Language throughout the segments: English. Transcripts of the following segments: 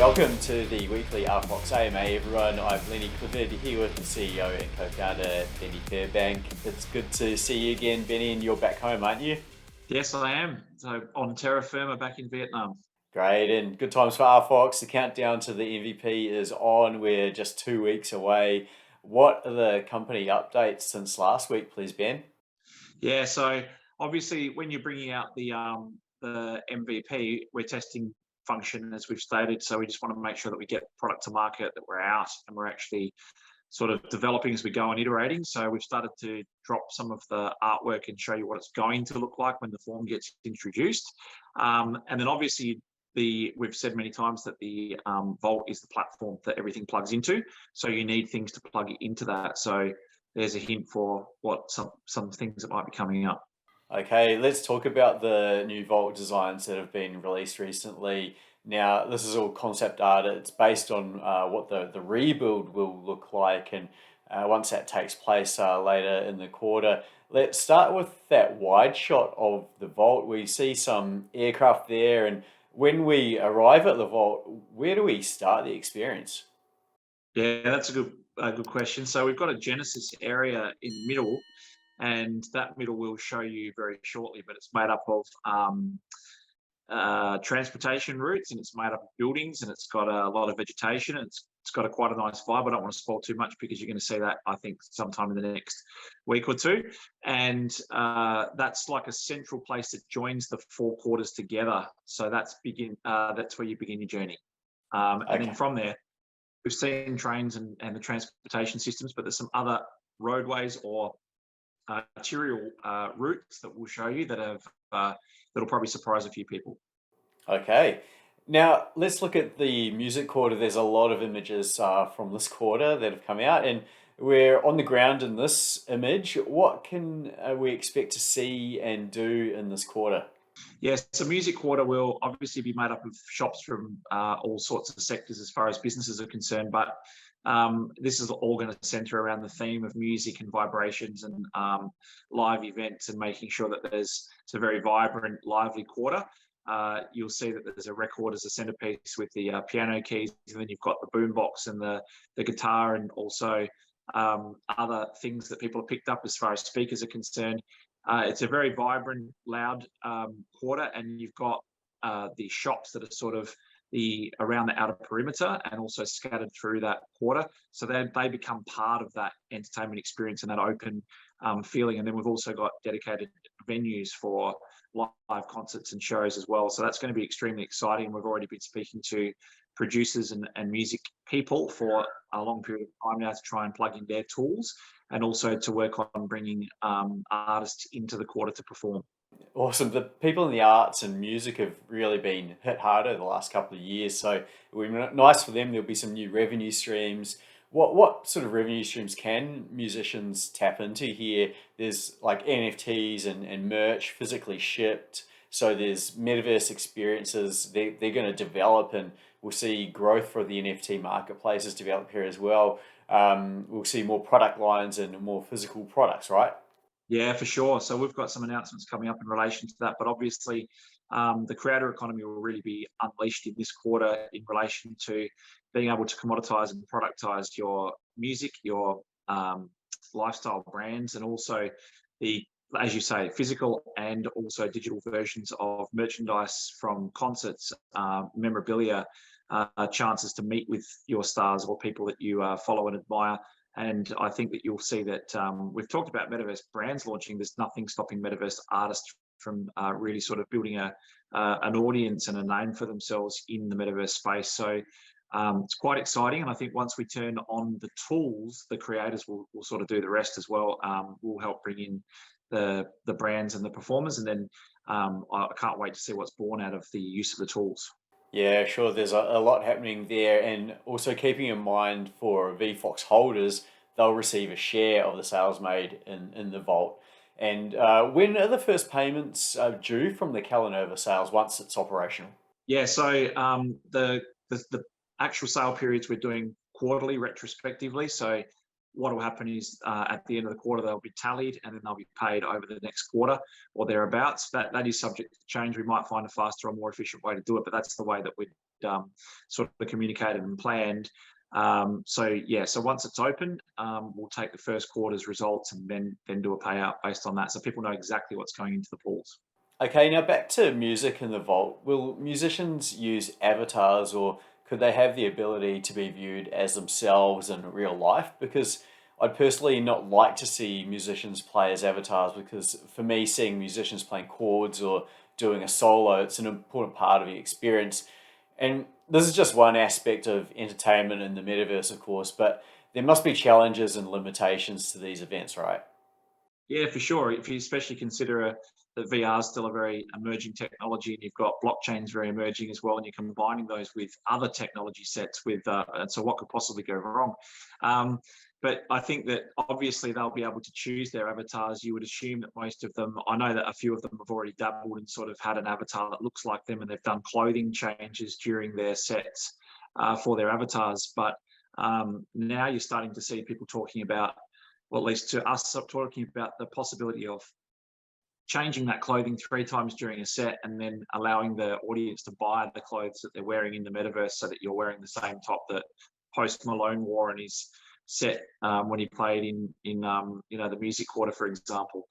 Welcome to the weekly RFOX AMA, everyone. I'm Lenny Clifford here with the CEO and co-founder, Benny Fairbank. It's good to see you again, Benny, and you're back home, aren't you? Yes, I am. So on terra firma back in Vietnam. Great, and good times for RFOX. The countdown to the MVP is on. We're just 2 weeks away. What are the company updates since last week, please, Ben? Yeah, so obviously when you're bringing out the MVP, we're testing function as we've stated. So we just want to make sure that we get product to market, that we're out and we're actually sort of developing as we go and iterating. So we've started to drop some of the artwork and show you what it's going to look like when the form gets introduced. And then obviously we've said many times that the Vault is the platform that everything plugs into. So you need things to plug into that. So there's a hint for what some things that might be coming up. Okay, let's talk about the new Vault designs that have been released recently. Now, this is all concept art. It's based on what the rebuild will look like, and once that takes place later in the quarter. Let's start with that wide shot of the Vault. We see some aircraft there, and when we arrive at the Vault, where do we start the experience? Yeah, that's a good question. So we've got a Genesis area in the middle, and that middle we'll show you very shortly. But it's made up of transportation routes, and it's made up of buildings, and it's got a lot of vegetation. And it's got quite a nice vibe. I don't want to spoil too much because you're going to see that I think sometime in the next week or two. And that's like a central place that joins the four quarters together. So that's where you begin your journey. And then Okay. from there, we've seen trains and the transportation systems, but there's some other roadways or arterial routes that we'll show you that that'll probably surprise a few people. Okay. Now let's look at the music quarter. There's a lot of images from this quarter that have come out, and we're on the ground in this image. What can we expect to see and do in this quarter? Yes, so Music Quarter will obviously be made up of shops from all sorts of sectors as far as businesses are concerned, but this is all going to center around the theme of music and vibrations and live events and making sure that it's a very vibrant, lively quarter. You'll see that there's a record as a centerpiece with the piano keys, and then you've got the boombox and the guitar, and also other things that people have picked up as far as speakers are concerned. It's a very vibrant, loud quarter, and you've got the shops that are sort of around the outer perimeter and also scattered through that quarter. So they become part of that entertainment experience and that open feeling. And then we've also got dedicated venues for live concerts and shows as well. So that's going to be extremely exciting. We've already been speaking to producers and music people for a long period of time now to try and plug in their tools and also to work on bringing artists into the quarter to perform. Awesome. The people in the arts and music have really been hit harder the last couple of years, so it would be nice for them. There'll be some new revenue streams. What sort of revenue streams can musicians tap into here? There's like NFTs and merch physically shipped. So there's metaverse experiences they're going to develop, and we'll see growth for the NFT marketplaces develop here as well. We'll see more product lines and more physical products, right? Yeah, for sure. So we've got some announcements coming up in relation to that, but obviously the creator economy will really be unleashed in this quarter in relation to being able to commoditize and productize your music, your lifestyle brands, and also as you say, physical and also digital versions of merchandise from concerts, memorabilia, chances to meet with your stars or people that you follow and admire. And I think that you'll see that we've talked about Metaverse brands launching. There's nothing stopping Metaverse artists from really sort of building an audience and a name for themselves in the Metaverse space. So it's quite exciting. And I think once we turn on the tools, the creators will sort of do the rest as well. We'll help bring in the brands and the performers. And then I can't wait to see what's born out of the use of the tools. Yeah, sure. There's a lot happening there, and also keeping in mind for VFOX holders, they'll receive a share of the sales made in the vault. And when are the first payments due from the Calanova sales once it's operational? Yeah, so the actual sale periods we're doing quarterly retrospectively. So what will happen is at the end of the quarter, they'll be tallied and then they'll be paid over the next quarter or thereabouts. That is subject to change. We might find a faster or more efficient way to do it, but that's the way that we've sort of communicated and planned. So once it's open, we'll take the first quarter's results and then do a payout based on that, so people know exactly what's going into the pools. Okay, now back to music in the vault. Will musicians use avatars, or could they have the ability to be viewed as themselves in real life? Because I'd personally not like to see musicians play as avatars, because for me, seeing musicians playing chords or doing a solo, it's an important part of the experience. And this is just one aspect of entertainment in the metaverse, of course, but there must be challenges and limitations to these events, right? Yeah, for sure. If you especially consider that VR is still a very emerging technology, and you've got blockchains very emerging as well, and you're combining those with other technology sets, and so what could possibly go wrong? But I think that obviously they'll be able to choose their avatars. You would assume that most of them, I know that a few of them have already dabbled and sort of had an avatar that looks like them, and they've done clothing changes during their sets for their avatars. But now you're starting to see people talking about, well, at least to us, talking about the possibility of changing that clothing 3 times during a set and then allowing the audience to buy the clothes that they're wearing in the metaverse, so that you're wearing the same top that Post Malone wore in his set when he played in the music quarter, for example.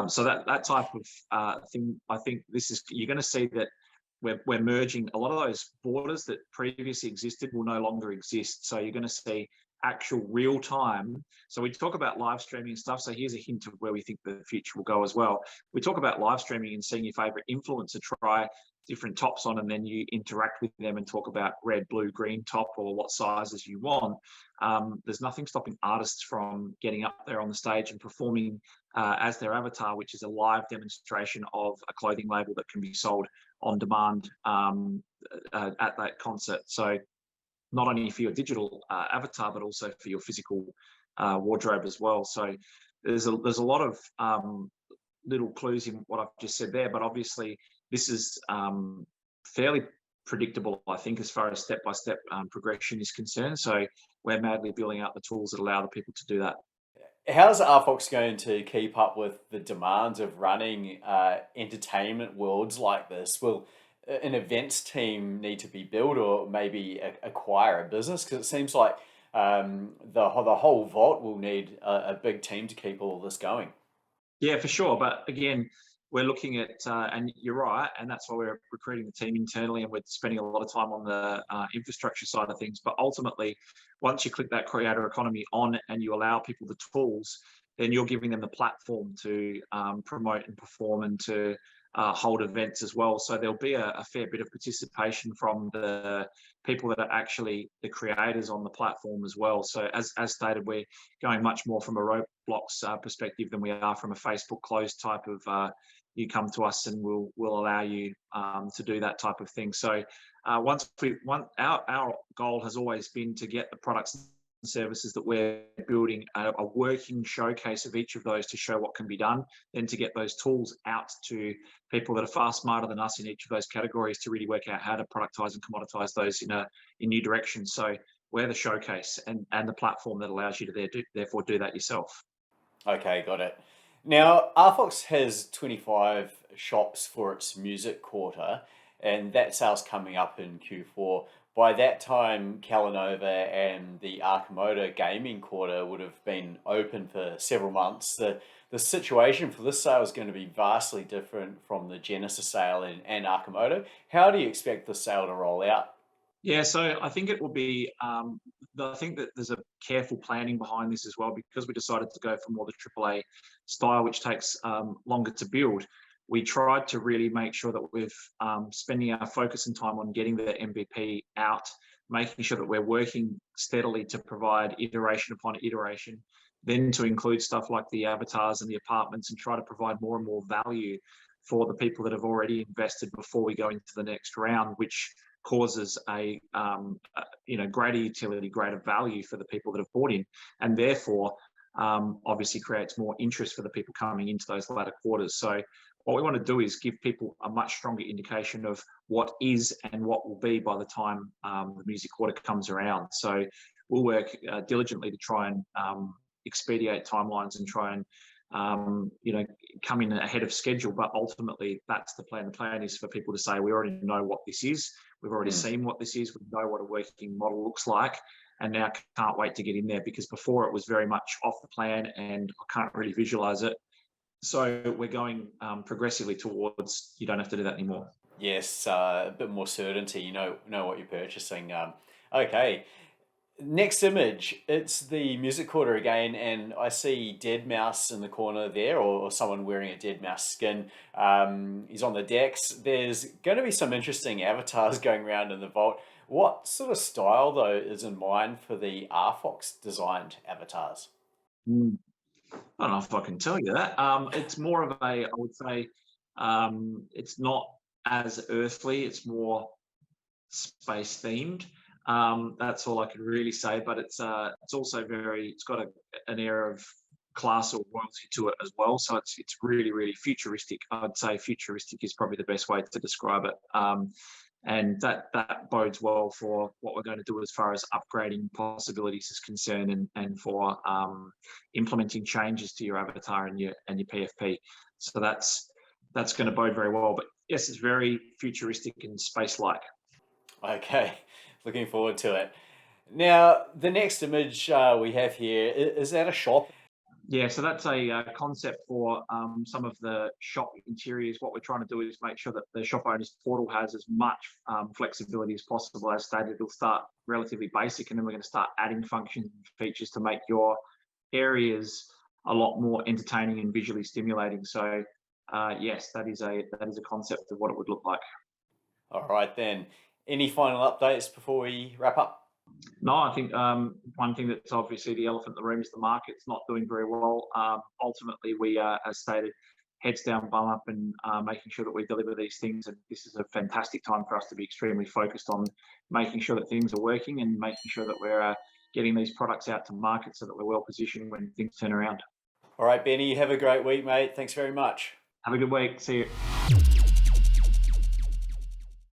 So that type of thing, I think you're going to see that we're merging a lot of those borders that previously existed will no longer exist. So you're going to see actual real time. So we talk about live streaming and stuff. So here's a hint of where we think the future will go as well. We talk about live streaming and seeing your favorite influencer try different tops on, and then you interact with them and talk about red, blue, green top, or what sizes you want. There's nothing stopping artists from getting up there on the stage and performing as their avatar, which is a live demonstration of a clothing label that can be sold on demand at that concert. So not only for your digital avatar, but also for your physical wardrobe as well. So there's a lot of little clues in what I've just said there, but obviously this is fairly predictable, I think, as far as step-by-step progression is concerned. So we're madly building out the tools that allow the people to do that. How's RFOX going to keep up with the demands of running entertainment worlds like this? Will an events team need to be built, or maybe acquire a business? Because it seems like the whole vault will need a big team to keep all this going. Yeah, for sure. But again, we're looking at, and you're right, and that's why we're recruiting the team internally, and we're spending a lot of time on the infrastructure side of things. But ultimately, once you click that creator economy on and you allow people the tools, then you're giving them the platform to promote and perform and to hold events as well. So there'll be a fair bit of participation from the people that are actually the creators on the platform as well. So as stated, we're going much more from a Roblox perspective than we are from a Facebook closed type of you come to us and we'll allow you to do that type of thing. So our goal has always been to get the products and services that we're building a working showcase of each of those to show what can be done, then to get those tools out to people that are far smarter than us in each of those categories to really work out how to productize and commoditize those in new directions. So we're the showcase and the platform that allows you to therefore do that yourself. Okay, got it. Now, RFOX has 25 shops for its music quarter, and that sale's coming up in Q4. By that time, Calanova and the Archimoto gaming quarter would have been open for several months. The situation for this sale is going to be vastly different from the Genesis sale and Archimoto. How do you expect the sale to roll out? Yeah, so I think it will be, I think that there's a careful planning behind this as well, because we decided to go for more the AAA style, which takes longer to build. We tried to really make sure that we're spending our focus and time on getting the MVP out, making sure that we're working steadily to provide iteration upon iteration, then to include stuff like the avatars and the apartments, and try to provide more and more value for the people that have already invested before we go into the next round, which causes a greater utility, greater value for the people that have bought in, and therefore obviously creates more interest for the people coming into those latter quarters. So what we want to do is give people a much stronger indication of what is and what will be by the time the music quarter comes around. So we'll work diligently to try and expedite timelines and try and come in ahead of schedule. But ultimately, that's the plan. The plan is for people to say, we already know what this is. We've already seen what this is. We know what a working model looks like. And now can't wait to get in there, because before it was very much off the plan and I can't really visualize it. So we're going progressively towards, you don't have to do that anymore. Yes, a bit more certainty. You know what you're purchasing. Okay. Next image, it's the music quarter again, and I see Dead Mouse in the corner there, or someone wearing a Dead Mouse skin. He's on the decks. There's going to be some interesting avatars going around in the vault. What sort of style, though, is in mind for the RFOX designed avatars? Mm. I don't know if I can tell you that. It's more of a, I would say, it's not as earthly. It's more space themed. That's all I can really say. But it's also very. It's got an air of class or royalty to it as well. So it's really really futuristic. I'd say futuristic is probably the best way to describe it. And that bodes well for what we're going to do as far as upgrading possibilities is concerned, and for implementing changes to your avatar and your PFP. So that's going to bode very well. But yes, it's very futuristic and space-like. Okay, looking forward to it. Now, the next image we have here, is that a shop? Yeah, so that's a concept for some of the shop interiors. What we're trying to do is make sure that the shop owner's portal has as much flexibility as possible. As stated, it'll start relatively basic, and then we're going to start adding functions and features to make your areas a lot more entertaining and visually stimulating. So yes, that is a concept of what it would look like. All right, then. Any final updates before we wrap up? No, I think one thing that's obviously the elephant in the room is the market's not doing very well. Ultimately, we as stated, heads down, bum up, and making sure that we deliver these things. And this is a fantastic time for us to be extremely focused on making sure that things are working and making sure that we're getting these products out to market so that we're well positioned when things turn around. All right, Benny, have a great week, mate. Thanks very much. Have a good week. See you.